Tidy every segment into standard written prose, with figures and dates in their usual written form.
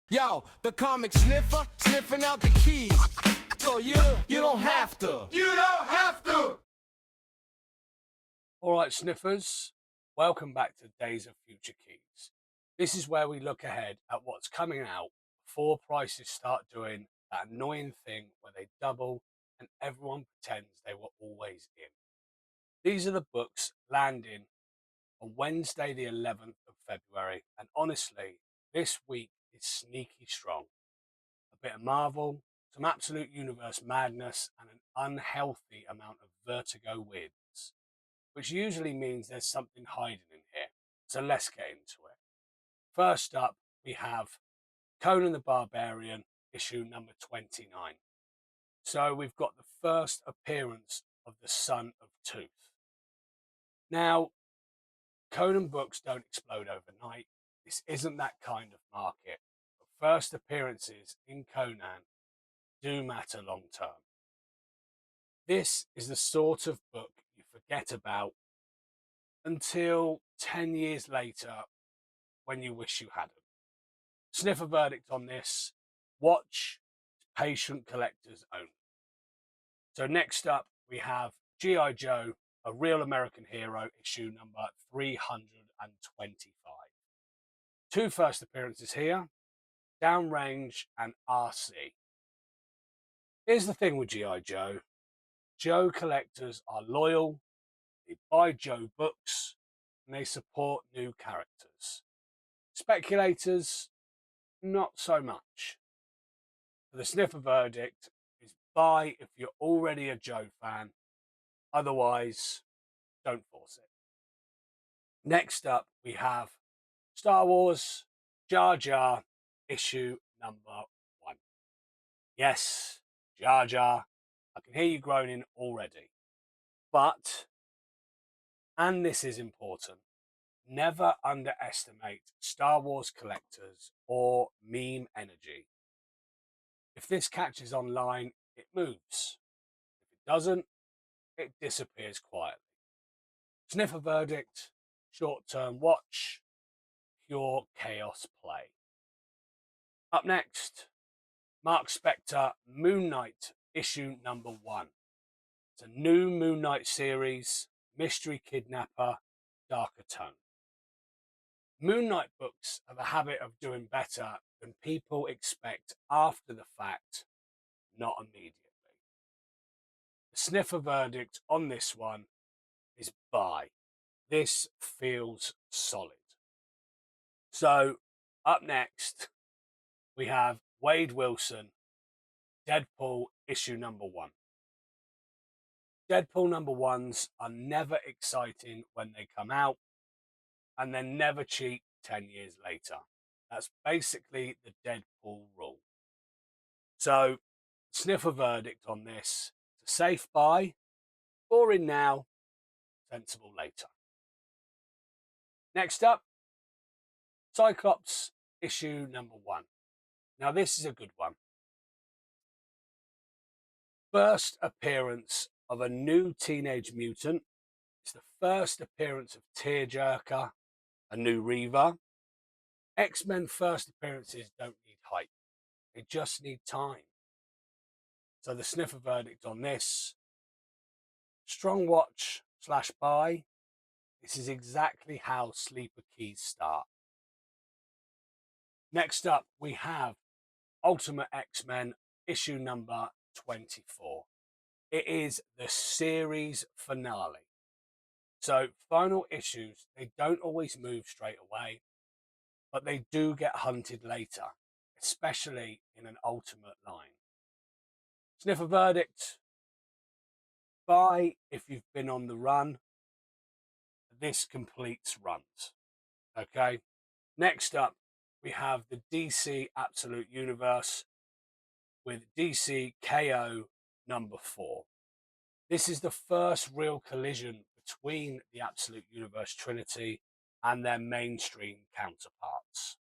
Yo, the Comic Sniffer, sniffing out the keys. So you don't have to. You don't have to. All right, sniffers, welcome back to Days of Future Keys. This is where we look ahead at what's coming out before prices start doing that annoying thing where they double and everyone pretends they were always in. These are the books landing on Wednesday, the 11th of February, and honestly, this week is sneaky strong. A bit of Marvel, some absolute universe madness, and an unhealthy amount of Vertigo weirdness, which usually means there's something hiding in here. So let's get into it. First up, we have Conan the Barbarian, issue number 29. So we've got the first appearance of the Son of Tooth. Now, Conan books don't explode overnight. This isn't that kind of market. But first appearances in Conan do matter long term. This is the sort of book you forget about until 10 years later when you wish you hadn't. Sniff a verdict on this. Watch, patient collectors only. So next up, we have G.I. Joe, A Real American Hero, issue number 325. Two first appearances here, Downrange and RC. Here's the thing with G.I. Joe. Joe collectors are loyal, they buy Joe books, and they support new characters. Speculators, not so much. The sniffer verdict is buy if you're already a Joe fan, otherwise, don't force it. Next up, we have Star Wars Jar Jar, issue number 1. Yes, Jar Jar, I can hear you groaning already. But, and this is important, never underestimate Star Wars collectors or meme energy. If this catches online, it moves. If it doesn't, it disappears quietly. Sniffer verdict, short-term watch, pure chaos play. Up next, Mark Spector, Moon Knight, issue number 1. It's a new Moon Knight series, mystery kidnapper, darker tone. Moon Knight books have a habit of doing better than people expect after the fact, not immediately. The sniffer verdict on this one is buy. This feels solid. So, up next, we have Wade Wilson, Deadpool, issue number 1. Deadpool number 1s are never exciting when they come out, and they're never cheap 10 years later. That's basically the Deadpool rule. So, sniff a verdict on this. It's a safe buy, boring now, sensible later. Next up, Cyclops, issue number 1. Now, this is a good one. First appearance of a new Teenage Mutant. It's the first appearance of Tearjerker, a new Reaver. X-Men first appearances don't need hype. They just need time. So the sniffer verdict on this, strong watch / buy. This is exactly how sleeper keys start. Next up, we have Ultimate X-Men, issue number 24. It is the series finale. So final issues, they don't always move straight away, but they do get hunted later, especially in an Ultimate line. Sniffer verdict, buy if you've been on the run. This completes runs. Okay. Next up, we have the DC Absolute Universe with DC KO number 4. This is the first real collision between the Absolute Universe Trinity and their mainstream counterparts.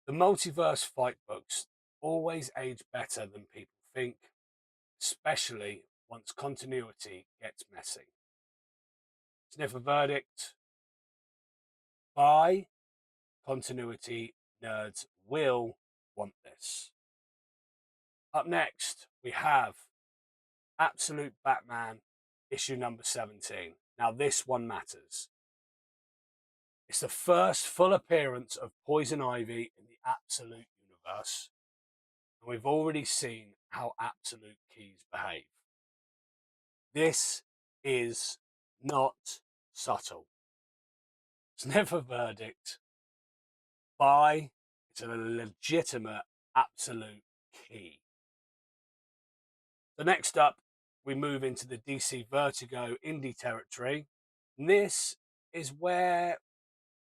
The multiverse fight books always age better than people think, especially once continuity gets messy. Sniff a verdict, buy, continuity nerds will want this. Up next, we have Absolute Batman, issue number 17. Now, this one matters. It's the first full appearance of Poison Ivy in the Absolute universe, and we've already seen how Absolute keys behave. This is not subtle. Sniffer verdict: buy. It's a legitimate absolute key. So next up, we move into the DC Vertigo indie territory. And this is where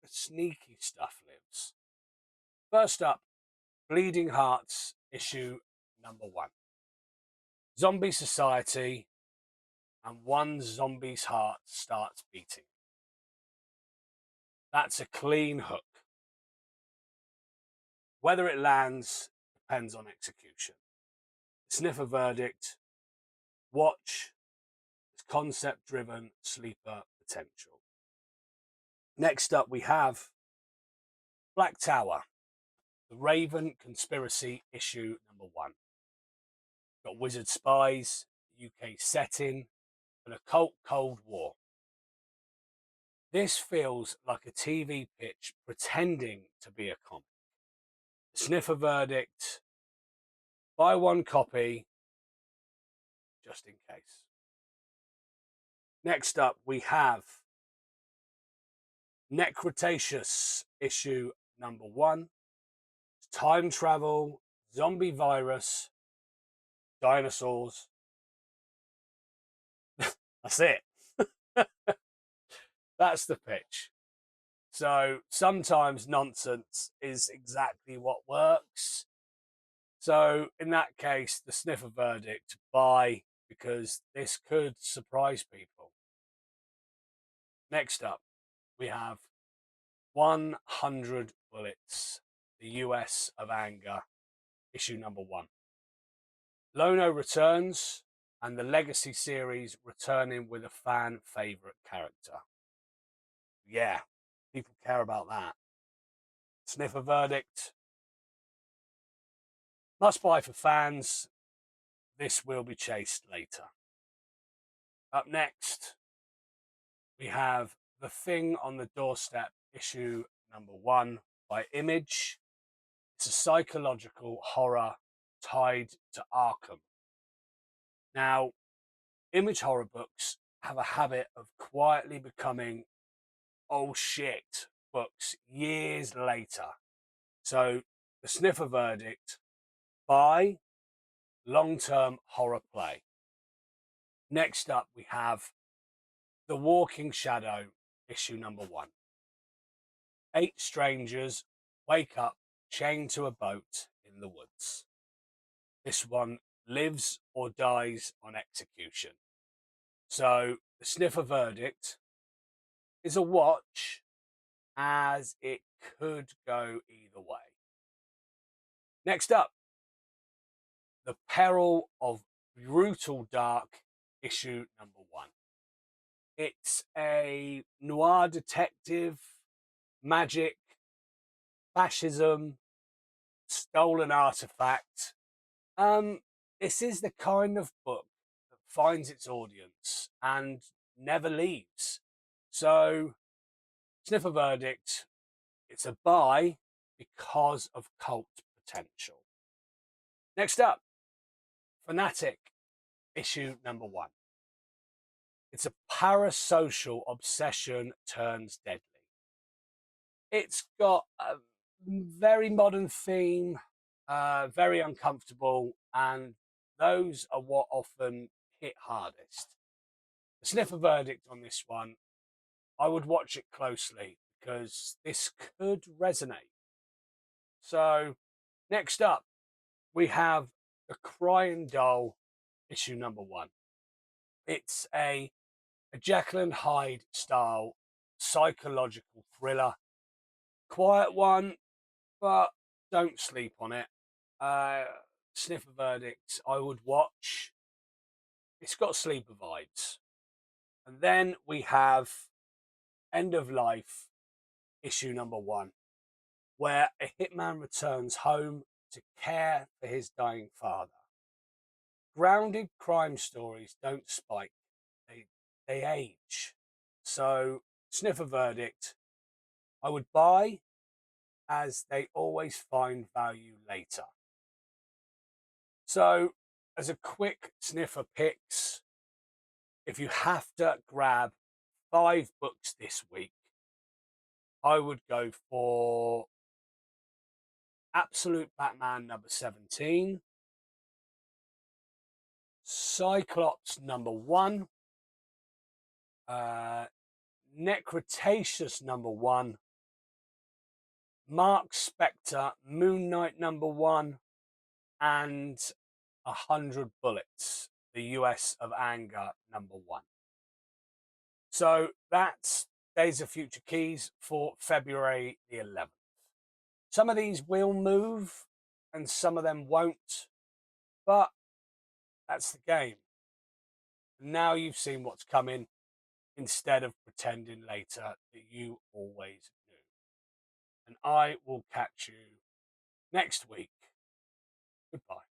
the sneaky stuff lives. First up, Bleeding Hearts, issue number 1. Zombie society, and one zombie's heart starts beating. That's a clean hook. Whether it lands depends on execution. Sniffer verdict: watch this concept-driven sleeper potential. Next up, we have Black Tower, the Raven Conspiracy, issue number 1. Got wizard spies, UK setting, an occult Cold War. This feels like a TV pitch pretending to be a comic. Sniffer verdict: buy one copy just in case. Next up, we have Necretaceous, issue number 1. Time travel, zombie virus, dinosaurs. That's it. That's the pitch. So sometimes nonsense is exactly what works. So in that case, the Sniffer verdict: buy, because this could surprise people. Next up, we have 100 Bullets, the US of Anger, issue number 1. Lono returns, and the Legacy series returning with a fan favourite character. Yeah, people care about that. Sniffer verdict: must buy for fans. This will be chased later. Up next, we have The Thing on the Doorstep, issue number 1 by Image. It's a psychological horror tied to Arkham. Now, Image horror books have a habit of quietly becoming oh shit books years later. So, the Sniffer verdict: buy, long-term horror play. Next up, we have The Walking Shadow, issue number 1. 8 strangers wake up chained to a boat in the woods. This one lives or dies on execution. So the Sniffer verdict is a watch, as it could go either way. Next up, The Peril of Brutal Dark, issue number 1. It's a noir detective, magic, fascism, stolen artifact. This is the kind of book that finds its audience and never leaves. So, Sniffer verdict: it's a buy because of cult potential. Next up, Fanatic, issue number 1. It's a parasocial obsession turns deadly. It's got a very modern theme, very uncomfortable, and those are what often hit hardest. The Sniffer verdict on this one: I would watch it closely because this could resonate. So, next up, we have The Crying Doll, issue number 1. It's a Jekyll and Hyde style psychological thriller. Quiet one, but don't sleep on it. Sniffer verdict: I would watch. It's got sleeper vibes. And then we have End of Life, issue number 1. where a hitman returns home to care for his dying father. Grounded crime stories don't spike, they age. So, Sniffer verdict, I would buy, as they always find value later. So, as a quick Sniffer picks, if you have to grab 5 books this week, I would go for Absolute Batman number 17, Cyclops number 1, Necretaceous number 1, Mark Spector Moon Knight number 1, and 100 Bullets, the US of Anger number 1. So that's Days of Future Keys for February the 11th. Some of these will move and some of them won't, but that's the game. Now you've seen what's coming instead of pretending later that you always knew. And I will catch you next week. Goodbye.